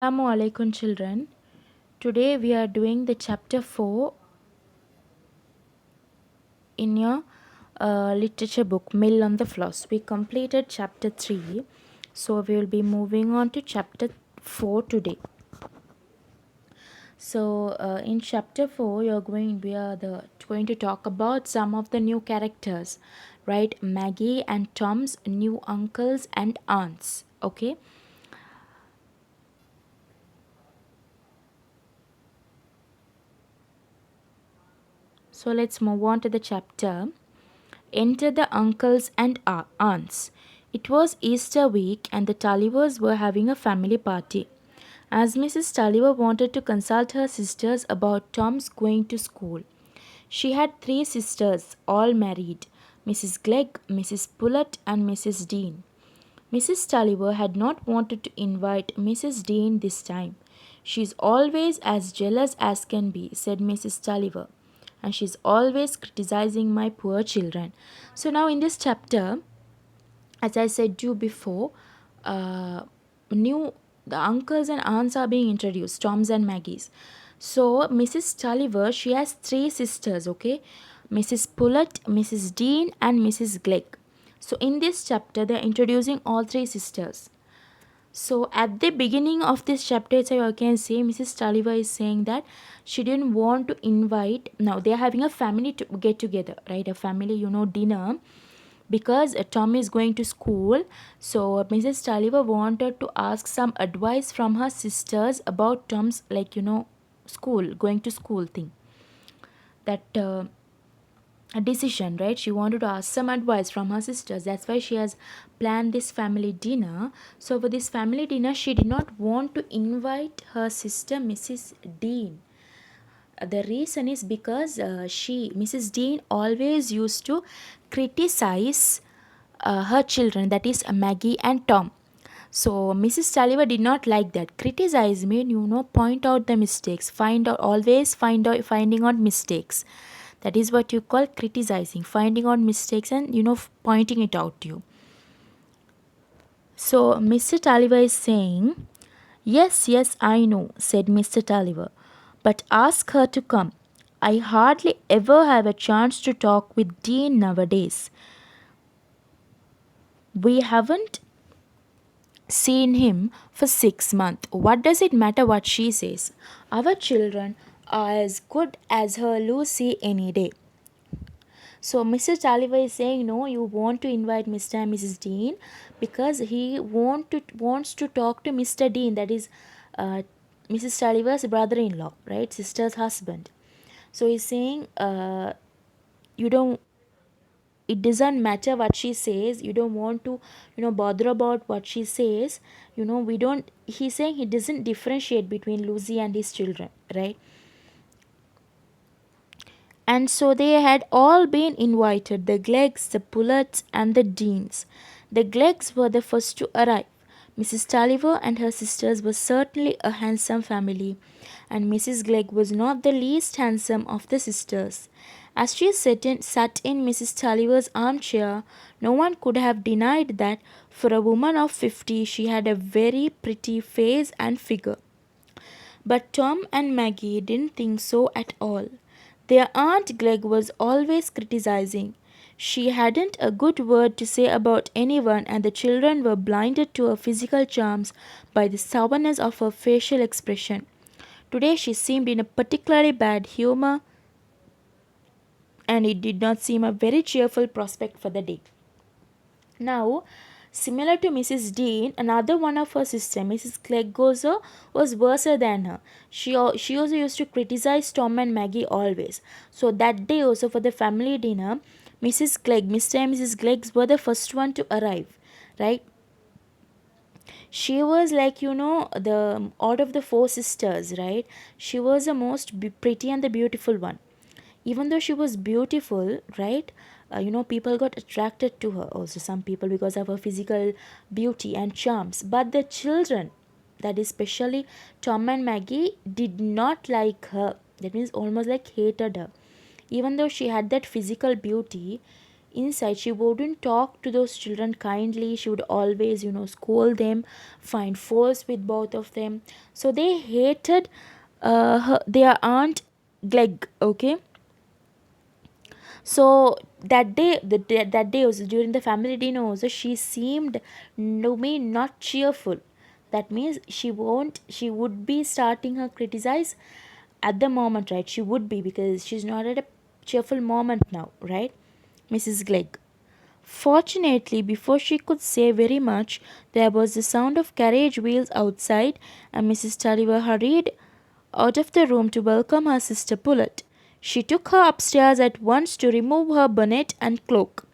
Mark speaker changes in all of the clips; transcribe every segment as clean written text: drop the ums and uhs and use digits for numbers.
Speaker 1: Assalamu alaikum children. Today we are doing the chapter 4 in your literature book Mill on the Floss. We completed chapter 3, so we will be moving on to chapter 4 today. So in chapter 4 we are going to talk about some of the new characters, right? Maggie and Tom's new uncles and aunts. Okay? So let's move on to the chapter. Enter the uncles and aunts. It was Easter week and the Tullivers were having a family party. As Mrs. Tulliver wanted to consult her sisters about Tom's going to school. She had three sisters, all married: Mrs. Glegg, Mrs. Pullett, and Mrs. Dean. Mrs. Tulliver had not wanted to invite Mrs. Dean this time. "She's always as jealous as can be," said Mrs. Tulliver, "and she's always criticizing my poor children." So, now in this chapter, as I said to you before, new the uncles and aunts are being introduced, Tom's and Maggie's. So, Mrs. Tulliver, she has three sisters, okay? Mrs. Pullett, Mrs. Dean, and Mrs. Glegg. So, in this chapter, they're introducing all three sisters. So at the beginning of this chapter, so I can say Mrs. Tulliver is saying that she didn't want to invite. Now they are having a family get together, right? A family, dinner, because Tom is going to school. So Mrs. Tulliver wanted to ask some advice from her sisters about Tom's, school, going to school thing. That a decision, right? She wanted to ask some advice from her sisters. That's why she has planned this family dinner. So for this family dinner, she did not want to invite her sister Mrs. Dean. The reason is because Mrs. Dean, always used to criticize her children, that is Maggie and Tom. So Mrs. Tulliver did not like that. Criticize mean, point out the mistakes, finding out mistakes. That is what you call criticizing, finding out mistakes and pointing it out to you. So Mr. Tulliver is saying, "Yes, yes, I know," said Mr. Tulliver, "but ask her to come. I hardly ever have a chance to talk with Dean nowadays. We haven't seen him for 6 months. What does it matter what she says? Our children are as good as her Lucy any day." So Mr. Tulliver is saying, no, you want to invite Mr. and Mrs. Dean because he wants to talk to Mr. Dean, that is Mrs. Tulliver's brother-in-law, right, sister's husband. So he's saying, you don't it doesn't matter what she says, you don't want to bother about what she says. We don't He's saying he doesn't differentiate between Lucy and his children, right? And so they had all been invited, the Gleggs, the Pullets, and the Deans. The Gleggs were the first to arrive. Mrs. Tulliver and her sisters were certainly a handsome family, and Mrs. Glegg was not the least handsome of the sisters. As she sat in Mrs. Tulliver's armchair, no one could have denied that for a woman of 50 she had a very pretty face and figure. But Tom and Maggie didn't think so at all. Their Aunt Glegg was always criticizing. She hadn't a good word to say about anyone, and the children were blinded to her physical charms by the sourness of her facial expression. Today she seemed in a particularly bad humor, and it did not seem a very cheerful prospect for the day. Now, similar to Mrs. Dean, another one of her sisters, Mrs. Cleggozo, was worse than her. She also used to criticize Tom and Maggie always. So that day also for the family dinner, Mrs. Clegg, Mr. and Mrs. Clegg were the first one to arrive, right? She was like, the out of the four sisters, right? She was the most pretty and the beautiful one. Even though she was beautiful, right? People got attracted to her, also some people, because of her physical beauty and charms. But the children, that is especially Tom and Maggie, did not like her. That means almost like hated her. Even though she had that physical beauty, inside she wouldn't talk to those children kindly. She would always, scold them, find faults with both of them. So they hated their aunt Glegg. Okay, so that day also, during the family dinner also, she seemed no me not cheerful. That means she would be starting her criticize at the moment, right? She would be, because she's not at a cheerful moment now, right? Mrs. Glegg. Fortunately, before she could say very much, there was the sound of carriage wheels outside, and Mrs. Tulliver hurried out of the room to welcome her sister Pullet. She took her upstairs at once to remove her bonnet and cloak.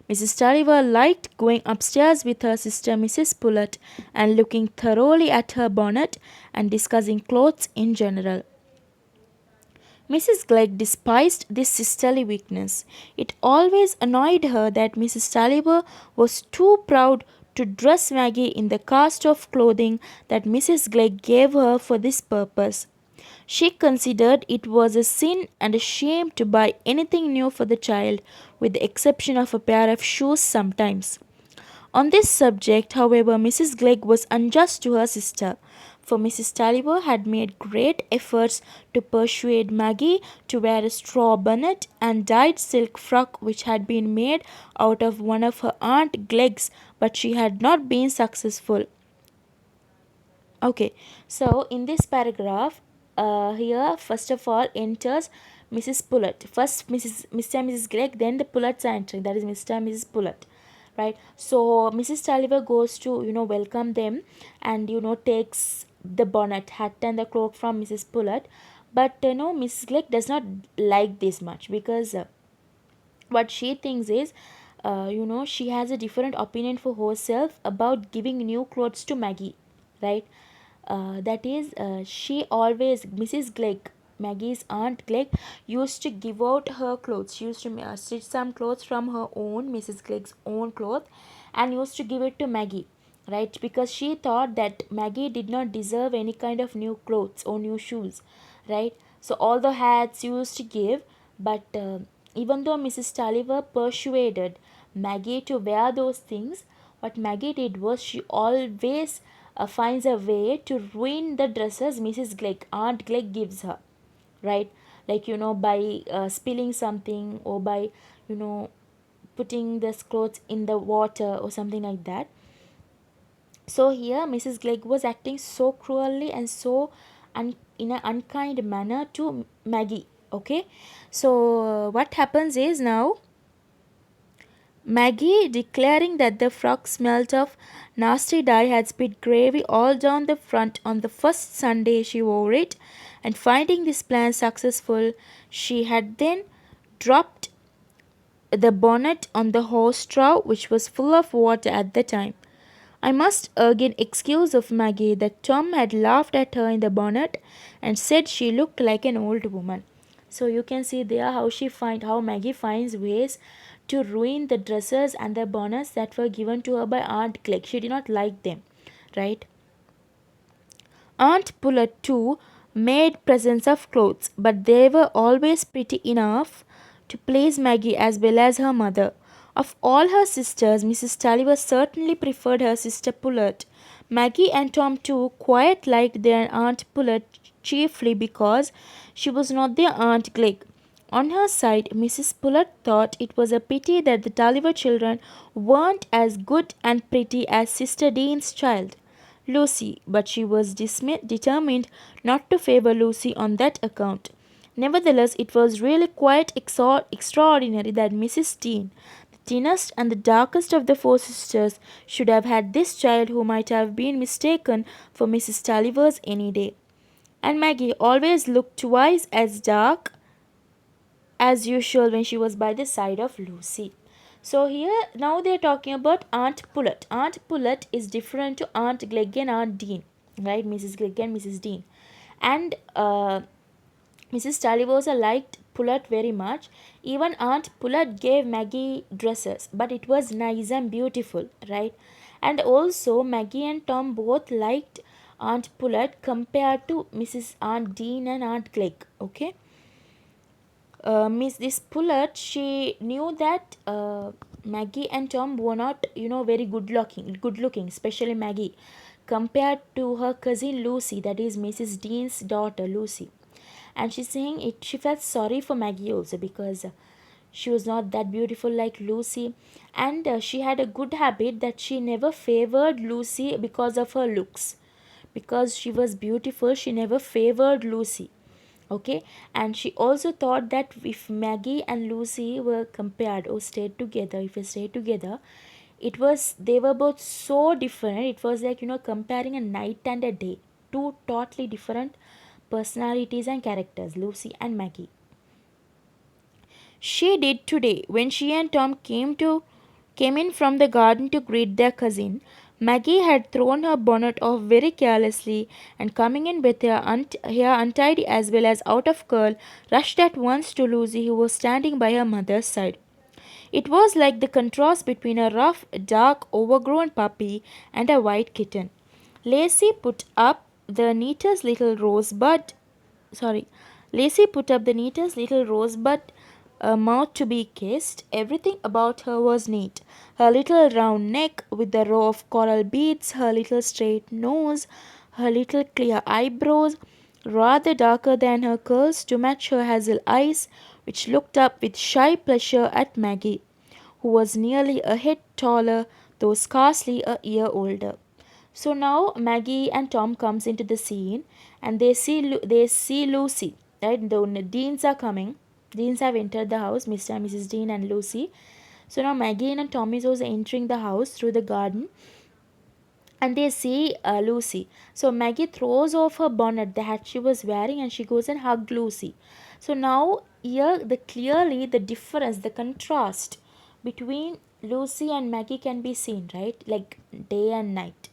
Speaker 1: Mrs. Tulliver liked going upstairs with her sister Mrs. Pullet and looking thoroughly at her bonnet and discussing clothes in general. Mrs. Glegg despised this sisterly weakness. It always annoyed her that Mrs. Tulliver was too proud to dress Maggie in the cast of clothing that Mrs. Glegg gave her for this purpose. She considered it was a sin and a shame to buy anything new for the child, with the exception of a pair of shoes sometimes. On this subject, however, Mrs. Glegg was unjust to her sister, for Mrs. Tulliver had made great efforts to persuade Maggie to wear a straw bonnet and dyed silk frock which had been made out of one of her Aunt Glegg's, but she had not been successful. Okay, so in this paragraph, here first of all enters Mrs. Pullet. First Mr. and Mrs. Gregg, then the Pullets are entering. That is Mr. and Mrs. Pullet, right? So Mrs. Tulliver goes to welcome them, and takes the bonnet, hat, and the cloak from Mrs. Pullet. But Mrs. Glegg does not like this much, because what she thinks is, she has a different opinion for herself about giving new clothes to Maggie, right? That is, she always, Mrs. Glegg, Maggie's aunt Glegg, used to give out her clothes. She used to stitch some clothes from her own, Mrs. Glegg's own cloth, and used to give it to Maggie, right? Because she thought that Maggie did not deserve any kind of new clothes or new shoes, right? So all the hats used to give, but even though Mrs. Tulliver persuaded Maggie to wear those things, what Maggie did was she always finds a way to ruin the dresses Mrs. Glegg, Aunt Glegg gives her, right? Like, by spilling something, or by, you know, putting this clothes in the water or something like that. So here Mrs. Glegg was acting so cruelly and so in an unkind manner to Maggie. Okay, so what happens is, now Maggie, declaring that the frog smelt of nasty dye, had spit gravy all down the front on the first Sunday she wore it, and finding this plan successful, she had then dropped the bonnet on the horse trough, which was full of water at the time. I must again excuse of Maggie that Tom had laughed at her in the bonnet and said she looked like an old woman. So you can see there how Maggie finds ways to ruin the dresses and the bonnets that were given to her by Aunt Glegg. She did not like them, right? Aunt Pullet too made presents of clothes, but they were always pretty enough to please Maggie as well as her mother. Of all her sisters, Mrs. Tulliver certainly preferred her sister Pullet. Maggie and Tom too quite liked their Aunt Pullet, chiefly because she was not their Aunt Glegg. On her side, Mrs. Pullet thought it was a pity that the Tulliver children weren't as good and pretty as Sister Dean's child, Lucy, but she was determined not to favour Lucy on that account. Nevertheless, it was really quite extraordinary that Mrs. Dean, the thinnest and the darkest of the four sisters, should have had this child who might have been mistaken for Mrs. Tulliver's any day. And Maggie always looked twice as dark as usual when she was by the side of Lucy. So here now they're talking about Aunt Pullet. Aunt Pullet is different to Aunt Glegg and Aunt Dean, right? Mrs. Glegg and Mrs. Dean. And Mrs. Tulliver liked Pullet very much. Even Aunt Pullet gave Maggie dresses, but it was nice and beautiful, right? And also Maggie and Tom both liked Aunt Pullet compared to Mrs. Aunt Dean and Aunt Glegg. Okay. Miss this Pullard, she knew that Maggie and Tom were not, very good looking, especially Maggie, compared to her cousin Lucy, that is Mrs. Dean's daughter Lucy. And she's saying it. She felt sorry for Maggie also because she was not that beautiful like Lucy, and she had a good habit that she never favored Lucy because of her looks. Because she was beautiful, she never favored Lucy. Okay, and she also thought that if Maggie and Lucy were compared or stayed together, if they stayed together, they were both so different. It was like, comparing a night and a day. Two totally different personalities and characters, Lucy and Maggie. She did today when she and Tom came in from the garden to greet their cousin. Maggie had thrown her bonnet off very carelessly and coming in with her hair untidy as well as out of curl, rushed at once to Lucy who was standing by her mother's side. It was like the contrast between a rough, dark, overgrown puppy and a white kitten. Lacey put up the neatest little rosebud sorry, Lacey put up the neatest little rosebud mouth to be kissed. Everything about her was neat. Her little round neck with the row of coral beads, her little straight nose, her little clear eyebrows, rather darker than her curls to match her hazel eyes, which looked up with shy pleasure at Maggie, who was nearly a head taller, though scarcely a year older. So now Maggie and Tom comes into the scene, and they see Lucy. Right, the Deans are coming. Deans have entered the house. Mr. and Mrs. Dean and Lucy. So now Maggie and Tom is also entering the house through the garden, and they see Lucy. So Maggie throws off her bonnet, the hat she was wearing, and she goes and hugs Lucy. So now here the difference, the contrast between Lucy and Maggie can be seen, right? Like day and night.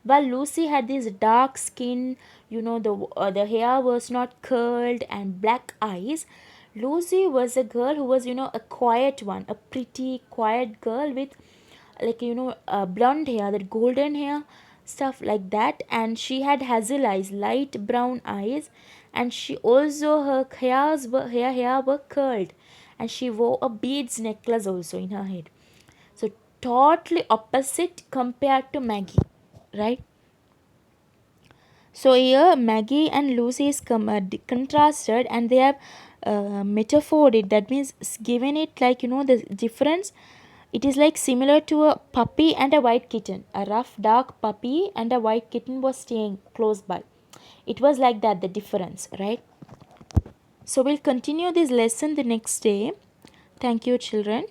Speaker 1: While Lucy had this dark skin, the hair was not curled and black eyes. Lucy was a girl who was, a quiet one, a pretty quiet girl with, like, blonde hair, that golden hair, stuff like that. And she had hazel eyes, light brown eyes, and she also, her hair were curled, and she wore a beads necklace also in her head. So totally opposite compared to Maggie, right? So here Maggie and Lucy is contrasted, and they have metaphored it. That means given it, like, the difference. It is like similar to a puppy and a white kitten. A rough dark puppy and a white kitten was staying close by. It was like that, the difference, right? So we'll continue this lesson the next day. Thank you, children.